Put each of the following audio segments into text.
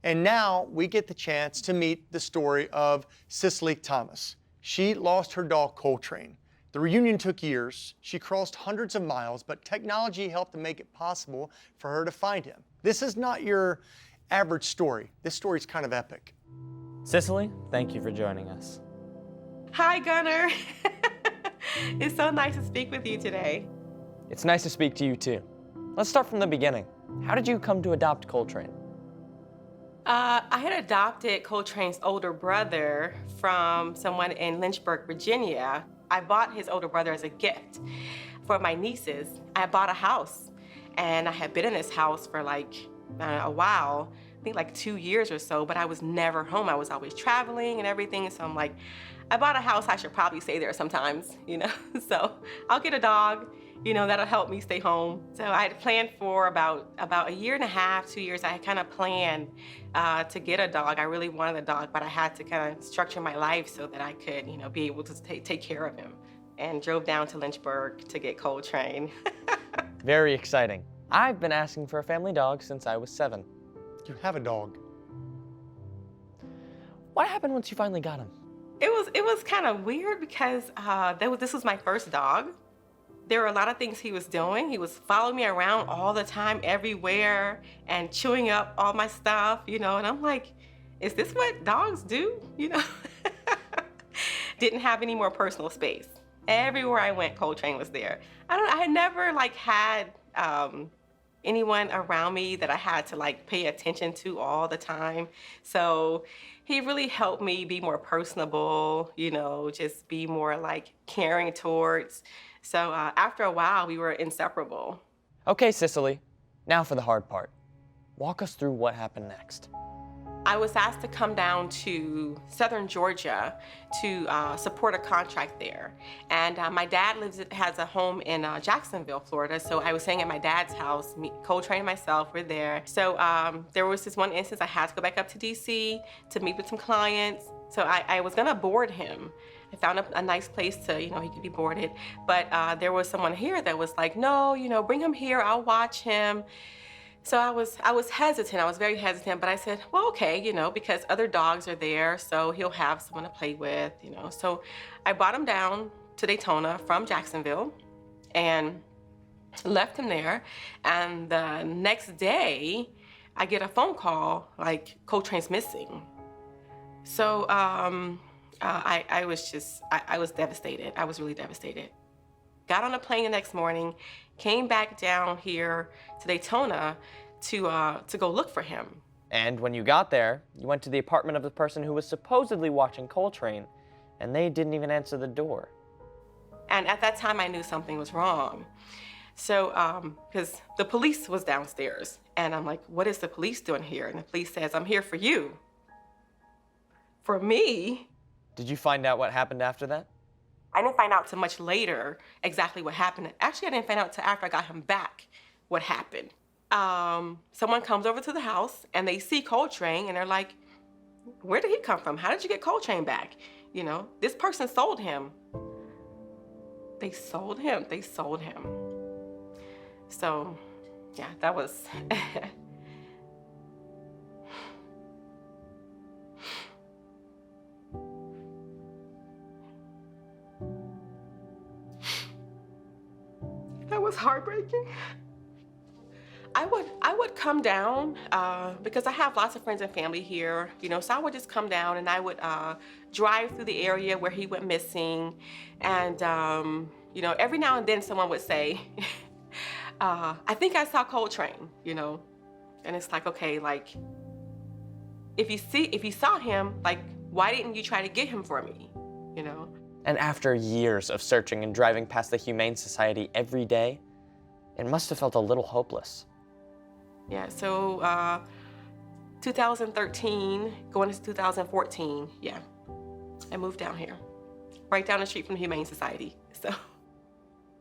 And now we get the chance to meet the story of Cycily Thomas. She lost her dog Coltrane. The reunion took years. She crossed hundreds of miles, but technology helped to make it possible for her to find him. This is not your average story. This story is kind of epic. Cycily, thank you for joining us. Hi, Gunnar. It's so nice to speak with you today. It's nice to speak to you too. Let's start from the beginning. How did you come to adopt Coltrane? I had adopted Coltrane's older brother from someone in Lynchburg, Virginia. I bought his older brother as a gift for my nieces. I bought a house, and I had been in this house for like a while, I think like 2 years or so, but I was never home. I was always traveling and everything, so I'm like, I bought a house, I should probably stay there sometimes, you know? So I'll get a dog, you know, that'll help me stay home. So I had planned for about a year and a half, 2 years, I had kind of planned to get a dog. I really wanted a dog, but I had to kind of structure my life so that I could, you know, be able to take care of him. And drove down to Lynchburg to get Coltrane. Very exciting. I've been asking for a family dog since I was 7. You have a dog. What happened once you finally got him? It was kind of weird because this was my first dog. There were a lot of things he was doing. He was following me around all the time, everywhere, and chewing up all my stuff, you know, and I'm like, is this what dogs do, you know? Didn't have any more personal space. Everywhere I went, Coltrane was there. I had never like had anyone around me that I had to like pay attention to all the time. So he really helped me be more personable, you know, just be more like caring towards. So after a while, we were inseparable. Okay, Cycily, now for the hard part. Walk us through what happened next. I was asked to come down to southern Georgia to support a contract there. And my dad has a home in Jacksonville, Florida, so I was staying at my dad's house. Coltrane and myself were there. So there was this one instance I had to go back up to DC to meet with some clients. So I was gonna board him. I found a nice place to, you know, he could be boarded. But there was someone here that was like, no, you know, bring him here, I'll watch him. So I was hesitant, I was very hesitant, but I said, well, okay, you know, because other dogs are there, so he'll have someone to play with, you know. So I brought him down to Daytona from Jacksonville and left him there. And the next day, I get a phone call, like, Coltrane's missing. So I was devastated. I was really devastated. Got on a plane the next morning, came back down here to Daytona to go look for him. And when you got there, you went to the apartment of the person who was supposedly watching Coltrane, and they didn't even answer the door. And at that time, I knew something was wrong. So, because the police was downstairs, and I'm like, what is the police doing here? And the police says, I'm here for you. For me? Did you find out what happened after that? I didn't find out till much later exactly what happened. Actually, I didn't find out till after I got him back what happened. Someone comes over to the house and they see Coltrane and they're like, where did he come from? How did you get Coltrane back? You know, this person sold him. They sold him. So, yeah, that was... That was heartbreaking. I would come down because I have lots of friends and family here, you know, so I would just come down and I would drive through the area where he went missing. And, you know, every now and then someone would say, I think I saw Coltrane, you know, and it's like, okay, like, if you saw him, like, why didn't you try to get him for me, you know? And after years of searching and driving past the Humane Society every day, it must have felt a little hopeless. Yeah, so 2013, going into 2014, yeah, I moved down here, right down the street from the Humane Society. So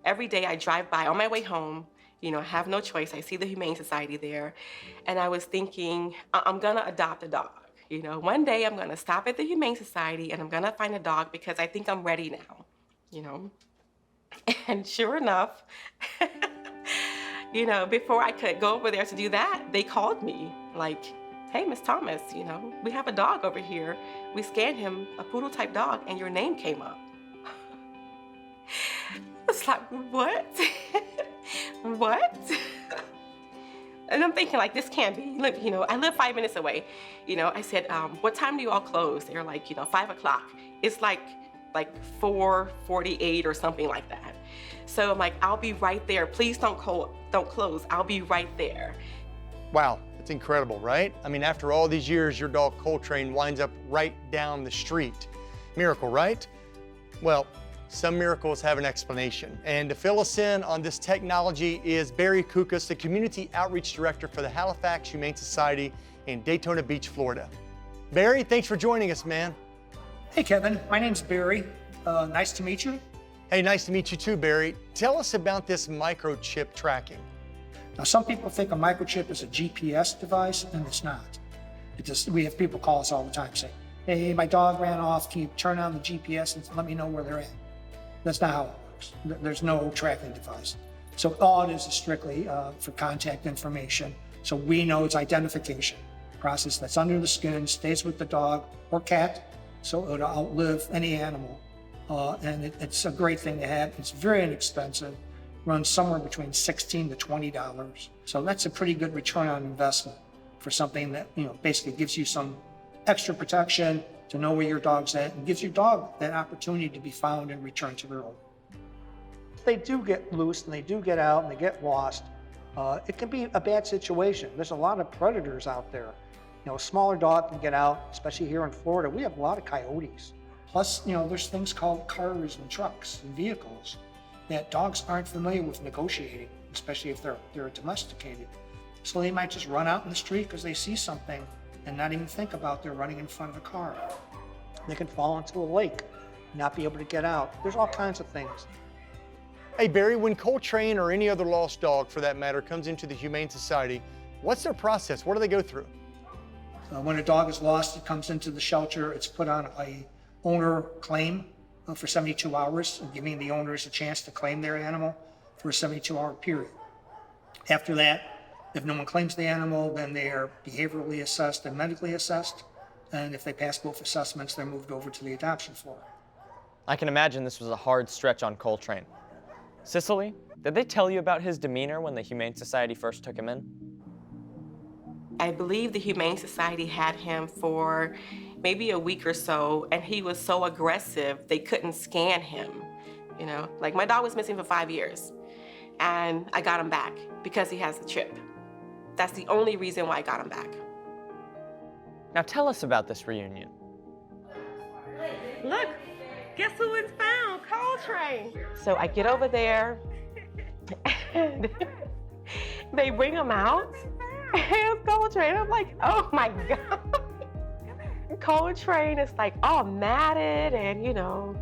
every day I drive by on my way home, you know, I have no choice. I see the Humane Society there, and I was thinking, I'm gonna adopt a dog. You know, one day I'm gonna stop at the Humane Society and I'm gonna find a dog because I think I'm ready now, you know? And sure enough, you know, before I could go over there to do that, they called me like hey, Miss Thomas, you know, we have a dog over here. We scanned him, a poodle type dog, and your name came up. It's like, what? What? And I'm thinking, like, this can't be. Look, you know, I live 5 minutes away. You know, I said, what time do you all close? They're like, you know, 5 o'clock. It's like 4:48 or something like that. So I'm like, I'll be right there. Please don't close. I'll be right there. Wow, it's incredible, right? I mean, after all these years, your dog Coltrane winds up right down the street. Miracle, right? Well, some miracles have an explanation. And to fill us in on this technology is Barry Kukas, the Community Outreach Director for the Halifax Humane Society in Daytona Beach, Florida. Barry, thanks for joining us, man. Hey, Kevin. My name's Barry. Nice to meet you. Hey, nice to meet you too, Barry. Tell us about this microchip tracking. Now, some people think a microchip is a GPS device, and it's not. We have people call us all the time saying, hey, my dog ran off. Can you turn on the GPS and let me know where they're at? That's not how it works. There's no tracking device. So all it is strictly for contact information. So we know it's identification process that's under the skin, stays with the dog or cat, so it'll outlive any animal. And it's a great thing to have. It's very inexpensive, runs somewhere between $16 to $20. So that's a pretty good return on investment for something that, you know, basically gives you some extra protection to know where your dog's at and gives your dog that opportunity to be found and returned to their owner. If they do get loose and they do get out and they get lost, it can be a bad situation. There's a lot of predators out there. You know, a smaller dog can get out, especially here in Florida. We have a lot of coyotes. Plus, you know, there's things called cars and trucks and vehicles that dogs aren't familiar with negotiating, especially if they're domesticated. So they might just run out in the street because they see something and not even think about they're running in front of a car. They can fall into a lake, not be able to get out. There's all kinds of things. Hey, Barry, when Coltrane or any other lost dog, for that matter, comes into the Humane Society, what's their process? What do they go through? When a dog is lost, it comes into the shelter. It's put on a owner claim for 72 hours, giving the owners a chance to claim their animal for a 72-hour period. After that, if no one claims the animal, then they are behaviorally assessed and medically assessed. And if they pass both assessments, they're moved over to the adoption floor. I can imagine this was a hard stretch on Coltrane. Cycily, did they tell you about his demeanor when the Humane Society first took him in? I believe the Humane Society had him for maybe a week or so, and he was so aggressive they couldn't scan him. You know, like my dog was missing for 5 years, and I got him back because he has a chip. That's the only reason why I got him back. Now tell us about this reunion. Look, guess who is found? Coltrane. So I get over there, and they bring him out. It's Coltrane. I'm like, oh my God. Coltrane is like all matted and, you know,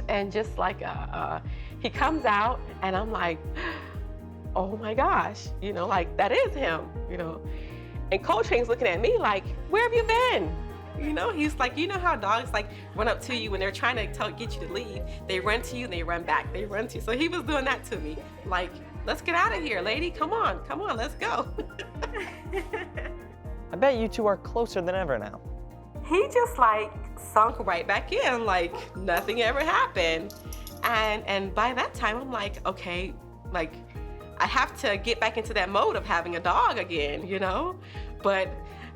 and just like he comes out and I'm like, oh my gosh, you know, like that is him, you know. And Coltrane's looking at me like, where have you been? You know, he's like, you know how dogs like run up to you when they're trying to get you to leave. They run to you and they run back. They run to you. So he was doing that to me. Like, let's get out of here, lady. Come on, let's go. I bet you two are closer than ever now. He just like sunk right back in, like nothing ever happened. And by that time, I'm like, okay, like I have to get back into that mode of having a dog again, you know? But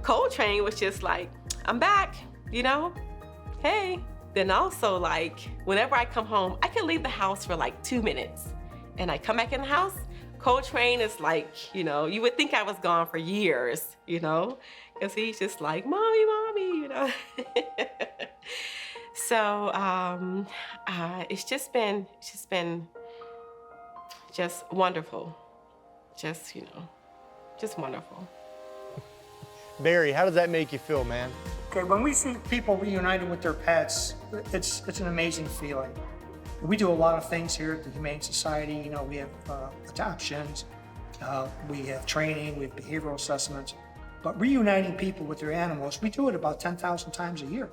Coltrane was just like, I'm back, you know? Hey. Then also like, whenever I come home, I can leave the house for like 2 minutes. And I come back in the house, Coltrane is like, you know, you would think I was gone for years, you know? Because he's just like, mommy, you know? So it's just been wonderful. Just, you know, just wonderful. Barry, how does that make you feel, man? Okay, when we see people reunited with their pets, it's an amazing feeling. We do a lot of things here at the Humane Society. You know, we have adoptions, we have training, we have behavioral assessments. But reuniting people with their animals, we do it about 10,000 times a year.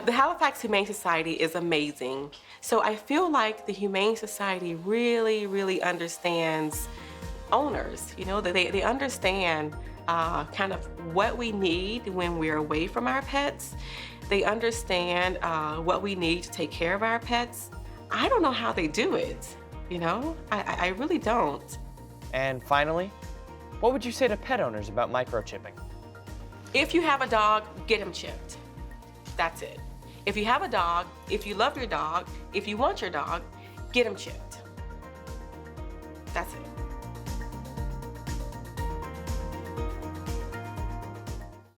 The Halifax Humane Society is amazing. So I feel like the Humane Society really, really understands owners. You know, they understand kind of what we need when we're away from our pets. They understand what we need to take care of our pets. I don't know how they do it, you know? I really don't. And finally, what would you say to pet owners about microchipping? If you have a dog, get him chipped. That's it. If you have a dog, if you love your dog, if you want your dog, get him chipped. That's it.